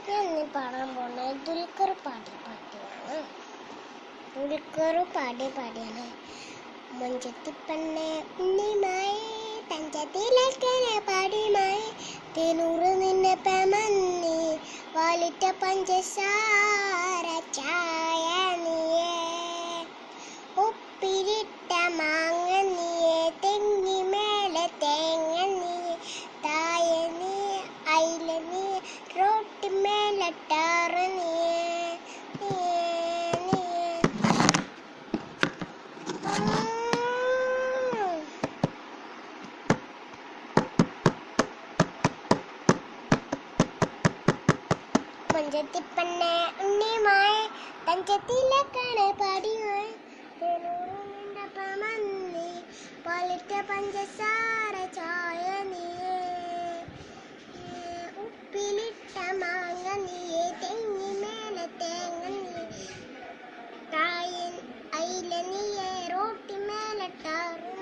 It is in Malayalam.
ഞാൻ ഇന്ന് പാടാൻ പോകുന്നത് ദുൽഖർ പാടിയ പാട്ടാണ്. ദുൽഖർ പാടിയ പാടിയാണ്. മഞ്ചത്തിപ്പണ്ണെ ഉണ്ണിമായെ തഞ്ചത്തിലക്കനെ പാടിമായെ തിനൂറ് നിന്നെ പെമന്നി വാലിട്ട പഞ്ചസാര ചായ നീയേ ഉപ്പിലിട്ട മാങ്ങ നീയെ തെങ്ങി മേലെ തേങ്ങ നീയെ തായ നീ അയില നീ റോട്ടി മേലട്ടാറ നീയെ മഞ്ചത്തിപ്പണ്ണെ ഉണ്ണിമായെ തഞ്ചത്തിലക്കനെ പാടിമായെ നിന്റെ പമന്നി പാലിട്ട പഞ്ചസാര ചായ നീയേ ഉപ്പിലിട്ട മാങ്ങ നീയെ തെങ്ങി മേലെ തേങ്ങ നീ തായൻ അയില നീയെ റോട്ടി മേലട്ടാറ്